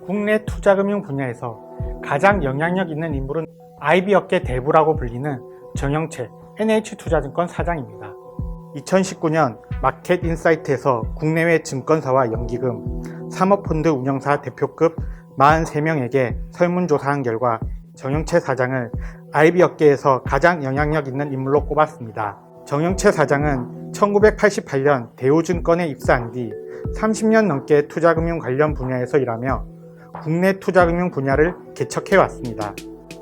국내 투자금융 분야에서 가장 영향력 있는 인물은 IB 업계 대부라고 불리는 정영채 NH투자증권 사장입니다. 2019년 마켓인사이트에서 국내외 증권사와 연기금, 사모펀드 운영사 대표급 43명에게 설문조사한 결과 정영채 사장을 IB 업계에서 가장 영향력 있는 인물로 꼽았습니다. 정영채 사장은 1988년 대우증권에 입사한 뒤 30년 넘게 투자금융 관련 분야에서 일하며 국내 투자금융 분야를 개척해왔습니다.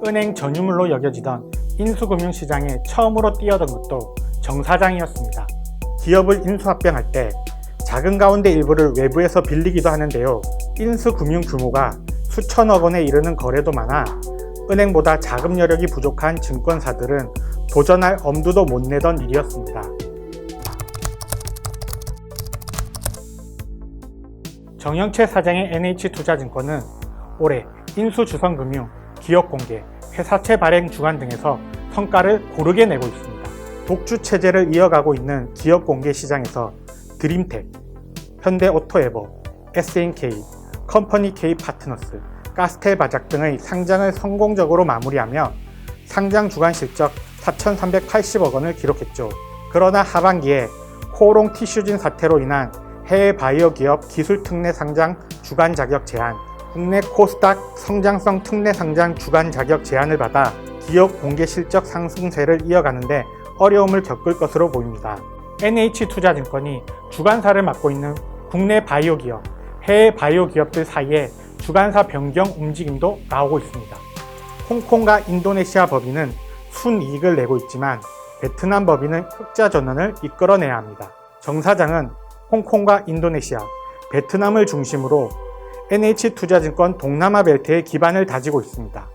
은행 전유물로 여겨지던 인수금융시장에 처음으로 뛰어든 것도 정 사장이었습니다. 기업을 인수합병할 때 자금 가운데 일부를 외부에서 빌리기도 하는데요. 인수금융 규모가 수천억 원에 이르는 거래도 많아 은행보다 자금 여력이 부족한 증권사들은 도전할 엄두도 못 내던 일이었습니다. 정영채 사장의 NH투자증권은 올해 인수주성금융, 기업공개, 회사채 발행 주간 등에서 성과를 고르게 내고 있습니다. 독주체제를 이어가고 있는 기업공개 시장에서 드림텍, 현대오토에버, SNK, 컴퍼니K 파트너스, 가스텔바작 등의 상장을 성공적으로 마무리하며 상장 주간 실적 4,380억 원을 기록했죠. 그러나 하반기에 코오롱 티슈진 사태로 인한 해외 바이오 기업 기술 특례 상장 주간 자격 제한, 국내 코스닥 성장성 특례 상장 주간 자격 제한을 받아 기업 공개 실적 상승세를 이어가는데 어려움을 겪을 것으로 보입니다. NH투자증권이 주간사를 맡고 있는 국내 바이오 기업, 해외 바이오 기업들 사이에 주간사 변경 움직임도 나오고 있습니다. 홍콩과 인도네시아 법인은 순이익을 내고 있지만 베트남 법인은 흑자 전환을 이끌어내야 합니다. 정 사장은 홍콩과 인도네시아, 베트남을 중심으로 NH투자증권 동남아 벨트의 기반을 다지고 있습니다.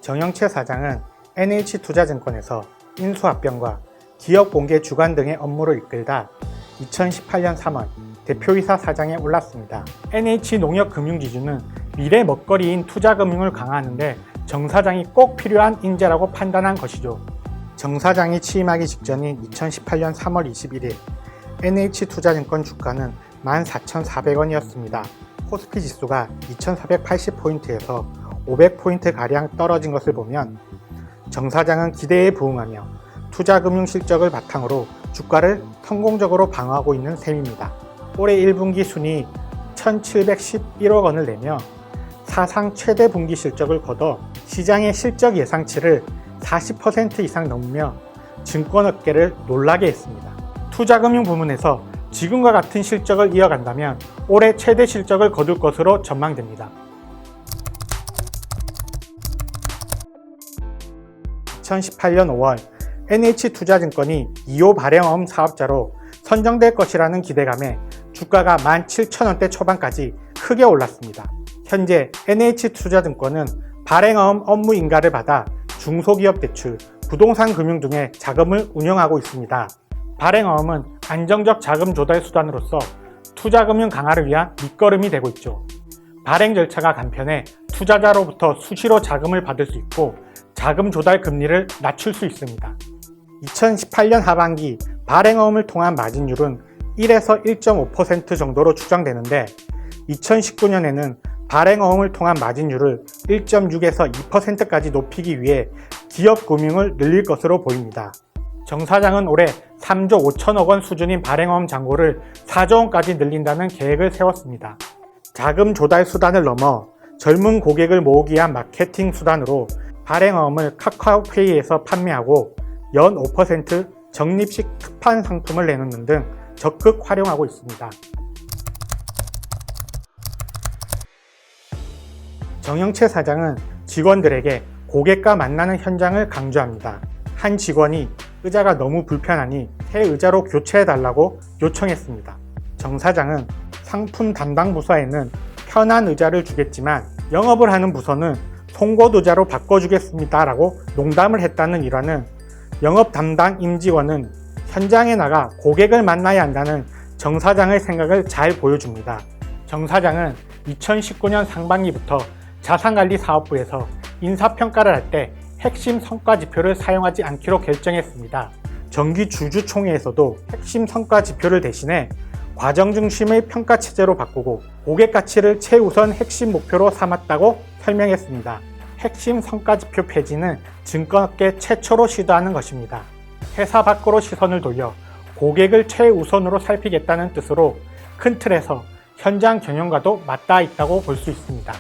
정영채 사장은 NH투자증권에서 인수합병과 기업공개 주간 등의 업무를 이끌다 2018년 3월 대표이사 사장에 올랐습니다. NH농협금융지주는 미래 먹거리인 투자금융을 강화하는 데 정 사장이 꼭 필요한 인재라고 판단한 것이죠. 정 사장이 취임하기 직전인 2018년 3월 21일 NH투자증권 주가는 14,400원이었습니다. 코스피 지수가 2,480포인트에서 500포인트가량 떨어진 것을 보면 정 사장은 기대에 부응하며 투자금융 실적을 바탕으로 주가를 성공적으로 방어하고 있는 셈입니다. 올해 1분기 순이익 1,711억 원을 내며 사상 최대 분기 실적을 거둬 시장의 실적 예상치를 40% 이상 넘으며 증권업계를 놀라게 했습니다. 투자금융 부문에서 지금과 같은 실적을 이어간다면 올해 최대 실적을 거둘 것으로 전망됩니다. 2018년 5월 NH투자증권이 2호 발행어음 사업자로 선정될 것이라는 기대감에 주가가 17,000원대 초반까지 크게 올랐습니다. 현재 NH투자증권은 발행어음 업무 인가를 받아 중소기업 대출, 부동산 금융 등의 자금을 운영하고 있습니다. 발행어음은 안정적 자금 조달 수단으로서 투자금융 강화를 위한 밑거름이 되고 있죠. 발행 절차가 간편해 투자자로부터 수시로 자금을 받을 수 있고 자금 조달 금리를 낮출 수 있습니다. 2018년 하반기 발행어음을 통한 마진율은 1에서 1.5% 정도로 추정되는데 2019년에는 발행어음을 통한 마진율을 1.6에서 2%까지 높이기 위해 기업 금융을 늘릴 것으로 보입니다. 정 사장은 올해 3조 5천억 원 수준인 발행어음 잔고를 4조 원까지 늘린다는 계획을 세웠습니다. 자금 조달 수단을 넘어 젊은 고객을 모으기 위한 마케팅 수단으로 발행어음을 카카오페이에서 판매하고 연 5% 적립식 특판 상품을 내놓는 등 적극 활용하고 있습니다. 정영채 사장은 직원들에게 고객과 만나는 현장을 강조합니다. 한 직원이 의자가 너무 불편하니 새 의자로 교체해달라고 요청했습니다. 정 사장은 상품 담당 부서에는 편한 의자를 주겠지만 영업을 하는 부서는 송곳 의자로 바꿔주겠습니다 라고 농담을 했다는 일화는 영업 담당 임직원은 현장에 나가 고객을 만나야 한다는 정 사장의 생각을 잘 보여줍니다. 정 사장은 2019년 상반기부터 자산관리사업부에서 인사평가를 할 때 핵심 성과지표를 사용하지 않기로 결정했습니다. 정기 주주총회에서도 핵심 성과지표를 대신해 과정 중심의 평가 체제로 바꾸고 고객 가치를 최우선 핵심 목표로 삼았다고 설명했습니다. 핵심 성과지표 폐지는 증권업계 최초로 시도하는 것입니다. 회사 밖으로 시선을 돌려 고객을 최우선으로 살피겠다는 뜻으로 큰 틀에서 현장 경영과도 맞닿아 있다고 볼 수 있습니다.